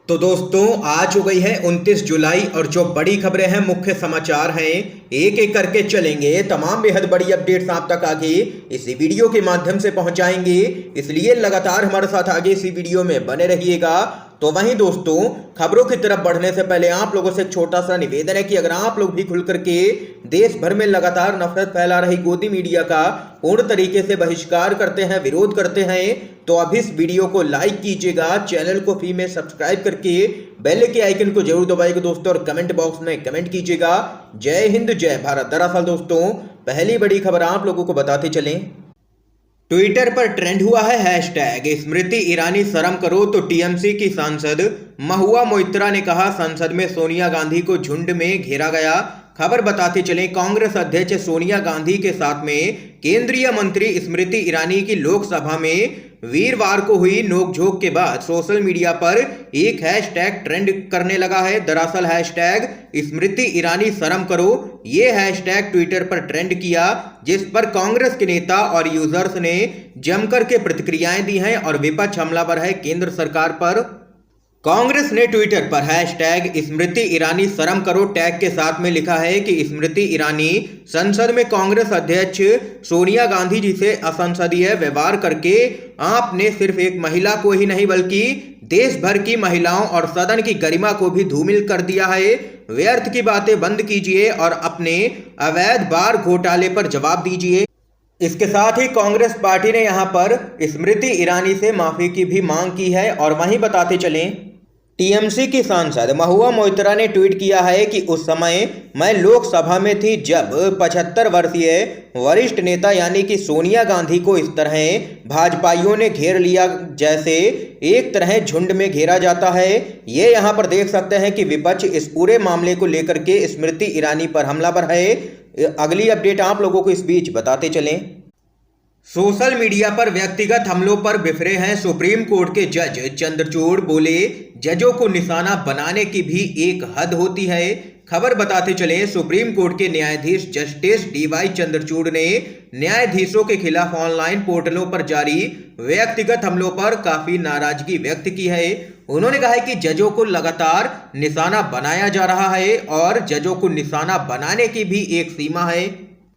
तो दोस्तों आज हो गई है 29 जुलाई और जो बड़ी खबरें हैं, मुख्य समाचार हैं, एक एक करके चलेंगे। तमाम बेहद बड़ी अपडेट्स आप तक आगे इसी वीडियो के माध्यम से पहुंचाएंगे, इसलिए लगातार हमारे साथ आगे इसी वीडियो में बने रहिएगा। तो वहीं दोस्तों, खबरों की तरफ बढ़ने से पहले आप लोगों से एक छोटा सा निवेदन है कि अगर आप लोग भी खुल करके देश भर में लगातार नफरत फैला रही गोदी मीडिया का पूर्ण तरीके से बहिष्कार करते हैं, विरोध करते हैं, तो अब इस वीडियो को लाइक कीजिएगा, चैनल को फ्री में सब्सक्राइब करके बेल के आइकन को जरूर दबाइएगा दोस्तों, और कमेंट बॉक्स में कमेंट कीजिएगा। जय हिंद जय भारत। दरअसल दोस्तों, पहली बड़ी खबर आप लोगों को बताते चलें। ट्विटर पर ट्रेंड हुआ है हैशटैग स्मृति ईरानी शर्म करो। तो टीएमसी की सांसद महुआ मोइत्रा ने कहा, संसद में सोनिया गांधी को झुंड में घेरा गया। खबर बताते चलें, कांग्रेस अध्यक्ष सोनिया गांधी के साथ में केंद्रीय मंत्री स्मृति ईरानी की लोकसभा में वीरवार को हुई नोकझोंक के बाद सोशल मीडिया पर एक हैशटैग ट्रेंड करने लगा है। दरअसल हैशटैग स्मृति ईरानी शर्म करो, ये हैशटैग ट्विटर पर ट्रेंड किया, जिस पर कांग्रेस के नेता और यूजर्स ने जमकर के प्रतिक्रियाएं दी हैं और विपक्ष हमलावर है केंद्र सरकार पर। कांग्रेस ने ट्विटर पर हैशटैग स्मृति ईरानी शर्म करो टैग के साथ में लिखा है कि स्मृति ईरानी संसद में कांग्रेस अध्यक्ष सोनिया गांधी जी से असंसदीय व्यवहार करके आपने सिर्फ एक महिला को ही नहीं बल्कि देश भर की महिलाओं और सदन की गरिमा को भी धूमिल कर दिया है। व्यर्थ की बातें बंद कीजिए और अपने अवैध बार घोटाले पर जवाब दीजिए। इसके साथ ही कांग्रेस पार्टी ने यहां पर स्मृति ईरानी से माफी की भी मांग की है। और वहीं बताते चलें, टीएमसी की सांसद महुआ मोइत्रा ने ट्वीट किया है कि उस समय मैं लोकसभा में थी जब 75 वर्षीय वरिष्ठ नेता यानी कि सोनिया गांधी को इस तरह भाजपाइयों ने घेर लिया, जैसे एक तरह झुंड में घेरा जाता है। ये यहाँ पर देख सकते हैं कि विपक्ष इस पूरे मामले को लेकर के स्मृति ईरानी पर हमलावर है। अगली अपडेट आप लोगों को इस बीच बताते चलें। सोशल मीडिया पर व्यक्तिगत हमलों पर बिफरे हैं सुप्रीम कोर्ट के जज चंद्रचूड़। बोले, जजों को निशाना बनाने की भी एक हद होती है। खबर बताते चले, सुप्रीम कोर्ट के न्यायाधीश जस्टिस डीवाई चंद्रचूड़ ने न्यायाधीशों के खिलाफ ऑनलाइन पोर्टलों पर जारी व्यक्तिगत हमलों पर काफी नाराजगी व्यक्त की है। उन्होंने कहा है कि जजों को लगातार निशाना बनाया जा रहा है और जजों को निशाना बनाने की भी एक सीमा है।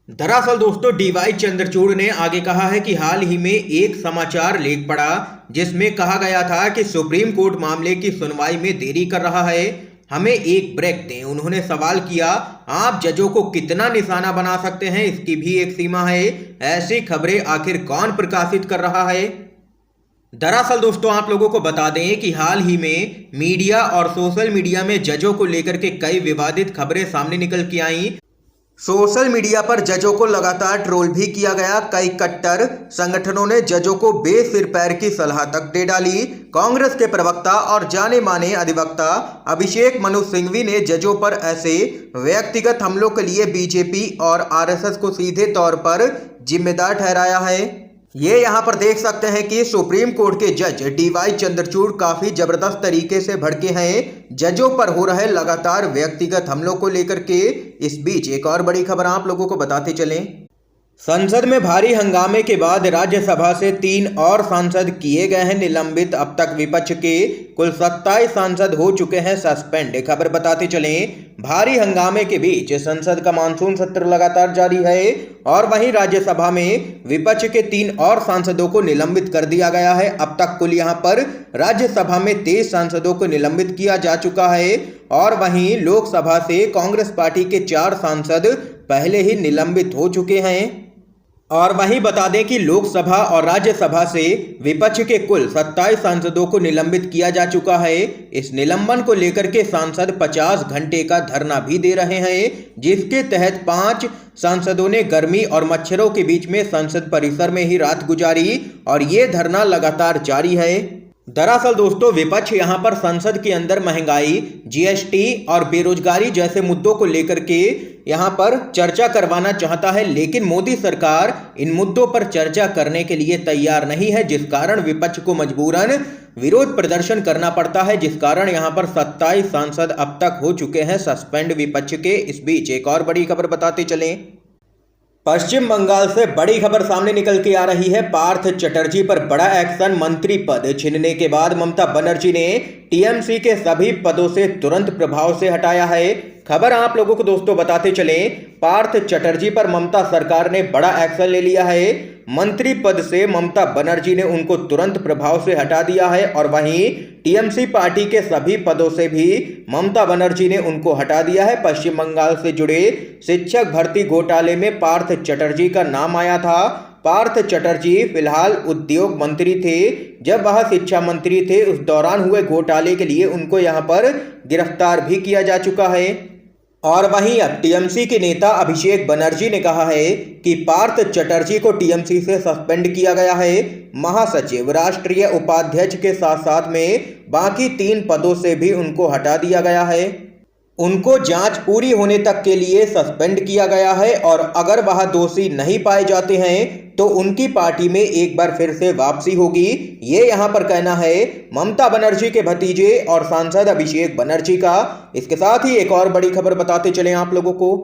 दरअसल दोस्तों, डीवाई चंद्रचूड़ ने आगे कहा है कि हाल ही में एक समाचार लेख पढ़ा जिसमें कहा गया था कि सुप्रीम कोर्ट मामले की सुनवाई में देरी कर रहा है, हमें एक ब्रेक दें। उन्होंने सवाल किया, आप जजों को कितना निशाना बना सकते हैं, इसकी भी एक सीमा है। ऐसी खबरें आखिर कौन प्रकाशित कर रहा है। दरअसल दोस्तों, आप लोगों को बता दें कि हाल ही में मीडिया और सोशल मीडिया में जजों को लेकर के कई विवादित खबरें सामने निकल के आई। सोशल मीडिया पर जजों को लगातार ट्रोल भी किया गया। कई कट्टर संगठनों ने जजों को बेसिर पैर की सलाह तक दे डाली। कांग्रेस के प्रवक्ता और जाने माने अधिवक्ता अभिषेक मनु सिंघवी ने जजों पर ऐसे व्यक्तिगत हमलों के लिए बीजेपी और आरएसएस को सीधे तौर पर जिम्मेदार ठहराया है। ये यहाँ पर देख सकते हैं कि सुप्रीम कोर्ट के जज डीवाई चंद्रचूड़ काफी जबरदस्त तरीके से भड़के हैं जजों पर हो रहे लगातार व्यक्तिगत हमलों को लेकर के। इस बीच एक और बड़ी खबर आप लोगों को बताते चलें। संसद में भारी हंगामे के बाद राज्यसभा से 3 और सांसद किए गए हैं निलंबित। अब तक विपक्ष के कुल 27 सांसद हो चुके हैं सस्पेंड। खबर बताते चलें, भारी हंगामे के बीच संसद का मानसून सत्र लगातार जारी है और वहीं राज्यसभा में विपक्ष के 3 और सांसदों को निलंबित कर दिया गया है। अब तक कुल यहां पर राज्यसभा में 23 सांसदों को निलंबित किया जा चुका है और वहीं लोकसभा से कांग्रेस पार्टी के 4 सांसद पहले ही निलंबित हो चुके हैं। और वहीं बता दें कि लोकसभा और राज्यसभा से विपक्ष के कुल 27 सांसदों को निलंबित किया जा चुका है। इस निलंबन को लेकर के सांसद 50 घंटे का धरना भी दे रहे हैं, जिसके तहत 5 सांसदों ने गर्मी और मच्छरों के बीच में संसद परिसर में ही रात गुजारी और ये धरना लगातार जारी है। दरअसल दोस्तों, विपक्ष यहां पर संसद के अंदर महंगाई, जीएसटी और बेरोजगारी जैसे मुद्दों को लेकर के यहां पर चर्चा करवाना चाहता है, लेकिन मोदी सरकार इन मुद्दों पर चर्चा करने के लिए तैयार नहीं है, जिस कारण विपक्ष को मजबूरन विरोध प्रदर्शन करना पड़ता है, जिस कारण यहां पर 27 सांसद अब तक हो चुके हैं सस्पेंड विपक्ष के। इस बीच एक और बड़ी खबर बताते चलें। पश्चिम बंगाल से बड़ी खबर सामने निकल के आ रही है। पार्थ चटर्जी पर बड़ा एक्शन। मंत्री पद छीनने के बाद ममता बनर्जी ने टीएमसी के सभी पदों से तुरंत प्रभाव से हटाया है। खबर आप लोगों को दोस्तों बताते चलें, पार्थ चटर्जी पर ममता सरकार ने बड़ा एक्शन ले लिया है। मंत्री पद से ममता बनर्जी ने उनको तुरंत प्रभाव से हटा दिया है और वहीं टीएमसी पार्टी के सभी पदों से भी ममता बनर्जी ने उनको हटा दिया है। पश्चिम बंगाल से जुड़े शिक्षक भर्ती घोटाले में पार्थ चटर्जी का नाम आया था। पार्थ चटर्जी फिलहाल उद्योग मंत्री थे। जब वह शिक्षा मंत्री थे उस दौरान हुए घोटाले के लिए उनको यहां पर गिरफ्तार भी किया जा चुका है। और वहीं अब टीएमसी के नेता अभिषेक बनर्जी ने कहा है कि पार्थ चटर्जी को टीएमसी से सस्पेंड किया गया है। महासचिव, राष्ट्रीय उपाध्यक्ष के साथ साथ में बाकी 3 पदों से भी उनको हटा दिया गया है। उनको जांच पूरी होने तक के लिए सस्पेंड किया गया है और अगर वह दोषी नहीं पाए जाते हैं तो उनकी पार्टी में एक बार फिर से वापसी होगी। ये यहां पर कहना है ममता बनर्जी के भतीजे और सांसद अभिषेक बनर्जी का। इसके साथ ही एक और बड़ी खबर बताते चले आप लोगों को।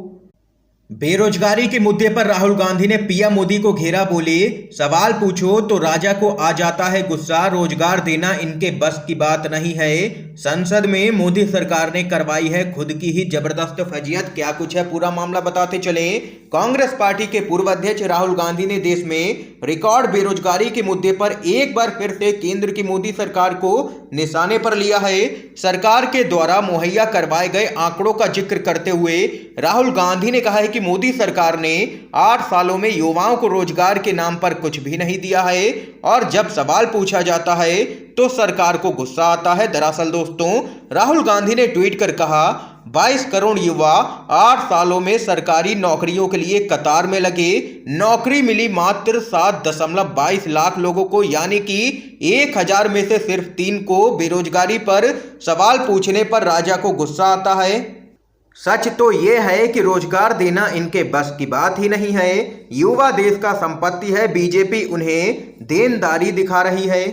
बेरोजगारी के मुद्दे पर राहुल गांधी ने पीएम मोदी को घेरा। बोले, सवाल पूछो तो राजा को आ जाता है गुस्सा, रोजगार देना इनके बस की बात नहीं है। संसद में मोदी सरकार ने करवाई है खुद की ही जबरदस्त फजीयत। क्या कुछ है पूरा मामला बताते चले। कांग्रेस पार्टी के पूर्व अध्यक्ष राहुल गांधी ने देश में रिकॉर्ड बेरोजगारी के मुद्दे पर एक बार फिर से केंद्र की मोदी सरकार को निशाने पर लिया है। सरकार के द्वारा मुहैया करवाए गए आंकड़ों का जिक्र करते हुए राहुल गांधी ने कहा है कि मोदी सरकार ने 8 सालों में युवाओं को रोजगार के नाम पर कुछ भी नहीं दिया है और जब सवाल पूछा जाता है तो सरकार को गुस्सा आता है। दरअसल दोस्तों, राहुल गांधी ने ट्वीट कर कहा, 22 करोड़ युवा 8 सालों में सरकारी नौकरियों के लिए कतार में लगे। नौकरी मिली मात्र 7.22 लाख लोगों को, यानी कि 1000 में से सिर्फ 3 को। बेरोजगारी पर सवाल पूछने पर राजा को गुस्सा आता है। सच तो यह है कि रोजगार देना इनके बस की बात ही नहीं है। युवा देश का संपत्ति है, बीजेपी उन्हें देनदारी दिखा रही है।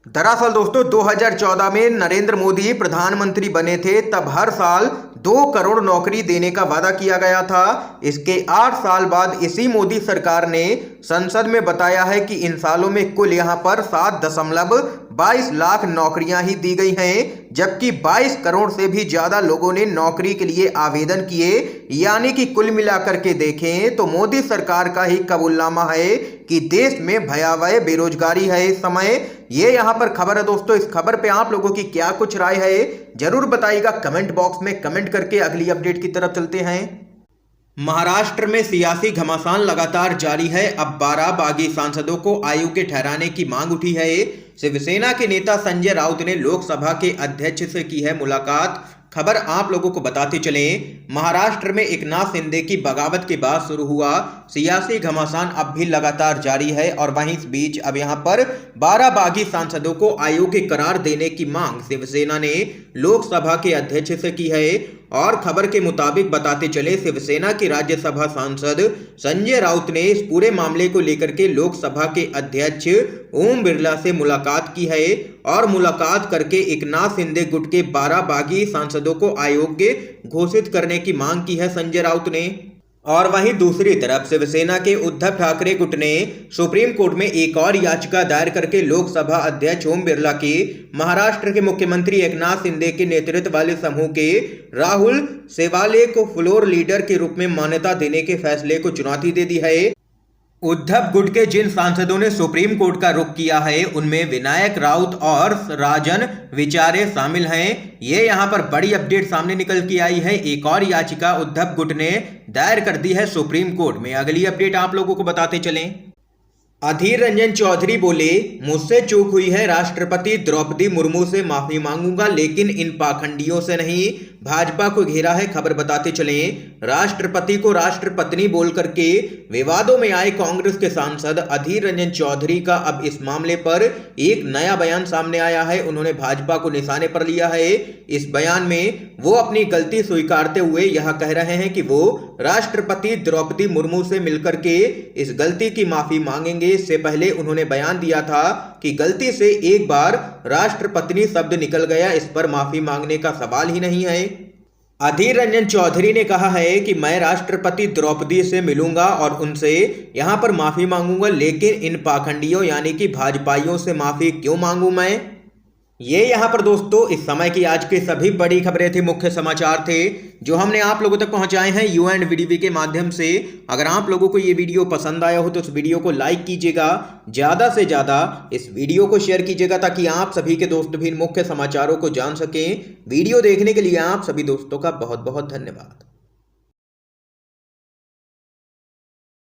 दरअसल दोस्तों, 2014 में नरेंद्र मोदी प्रधानमंत्री बने थे। तब हर साल 2 करोड़ नौकरी देने का वादा किया गया था। इसके 8 साल बाद इसी मोदी सरकार ने संसद में बताया है कि इन सालों में कुल यहां पर 7.22 लाख नौकरियां ही दी गई हैं, जबकि 22 करोड़ से भी ज्यादा लोगों ने नौकरी के लिए आवेदन किए। यानी कि कुल मिलाकर के देखें तो मोदी सरकार का ही कबूलनामा है कि देश में भयावह बेरोजगारी है इस समय। ये यहां पर खबर है दोस्तों। इस खबर पे आप लोगों की क्या कुछ राय है जरूर बताइएगा कमेंट बॉक्स में कमेंट करके। अगली अपडेट की तरफ चलते हैं। महाराष्ट्र में सियासी घमासान लगातार जारी है। अब 12 बागी सांसदों को आयोग ठहराने की मांग उठी है। शिवसेना के नेता संजय राउत ने लोकसभा के अध्यक्ष से की है मुलाकात। खबर आप लोगों को बताते चलें, महाराष्ट्र में एकनाथ शिंदे की बगावत के बाद शुरू हुआ सियासी घमासान अब भी लगातार जारी है और वहीं इस बीच अब यहां पर 12 बागी सांसदों को अयोग्य करार देने की मांग शिवसेना ने लोकसभा के अध्यक्ष से की है। और खबर के मुताबिक बताते चले, शिवसेना के राज्यसभा सांसद संजय राउत ने इस पूरे मामले को लेकर के लोकसभा के अध्यक्ष ओम बिरला से मुलाकात की है और मुलाकात करके एकनाथ शिंदे गुट के 12 बागी सांसदों को अयोग्य घोषित करने की मांग की है संजय राउत ने। और वहीं दूसरी तरफ शिवसेना के उद्धव ठाकरे गुट ने सुप्रीम कोर्ट में एक और याचिका दायर करके लोकसभा अध्यक्ष ओम बिरला की महाराष्ट्र के मुख्यमंत्री एकनाथ शिंदे के नेतृत्व वाले समूह के राहुल सेवाले को फ्लोर लीडर के रूप में मान्यता देने के फैसले को चुनौती दे दी है। उद्धव गुट के जिन सांसदों ने सुप्रीम कोर्ट का रुख किया है उनमें विनायक राउत और राजन विचारे शामिल हैं। ये यहां पर बड़ी अपडेट सामने निकल के आई है। एक और याचिका उद्धव गुट ने दायर कर दी है सुप्रीम कोर्ट में। अगली अपडेट आप लोगों को बताते चलें। अधीर रंजन चौधरी बोले, मुझसे चूक हुई है, राष्ट्रपति द्रौपदी मुर्मू से माफी मांगूंगा लेकिन इन पाखंडियों से नहीं। भाजपा को घेरा है। खबर बताते चलें, राष्ट्रपति को राष्ट्रपत्नी बोल करके विवादों में आए कांग्रेस के सांसद अधीर रंजन चौधरी का अब इस मामले पर एक नया बयान सामने आया है। उन्होंने भाजपा को निशाने पर लिया है। इस बयान में वो अपनी गलती स्वीकारते हुए यह कह रहे हैं कि वो राष्ट्रपति द्रौपदी मुर्मू से मिलकर के इस गलती की माफी मांगेंगे। इससे पहले उन्होंने बयान दिया था कि गलती से एक बार राष्ट्रपत्नी शब्द निकल गया, इस पर माफी मांगने का सवाल ही नहीं है। अधीर रंजन चौधरी ने कहा है कि मैं राष्ट्रपति द्रौपदी से मिलूंगा और उनसे यहां पर माफी मांगूंगा, लेकिन इन पाखंडियों यानी कि भाजपाइयों से माफी क्यों मांगू मैं। ये यहाँ पर दोस्तों इस समय की आज की सभी बड़ी खबरें थी, मुख्य समाचार थे जो हमने आप लोगों तक पहुंचाए हैं UNVDV के माध्यम से। अगर आप लोगों को ये वीडियो पसंद आया हो तो इस वीडियो को लाइक कीजिएगा, ज़्यादा से ज़्यादा इस वीडियो को शेयर कीजिएगा ताकि आप सभी के दोस्त भी मुख्य समाचारों को जान सकें। वीडियो देखने के लिए आप सभी दोस्तों का बहुत बहुत धन्यवाद।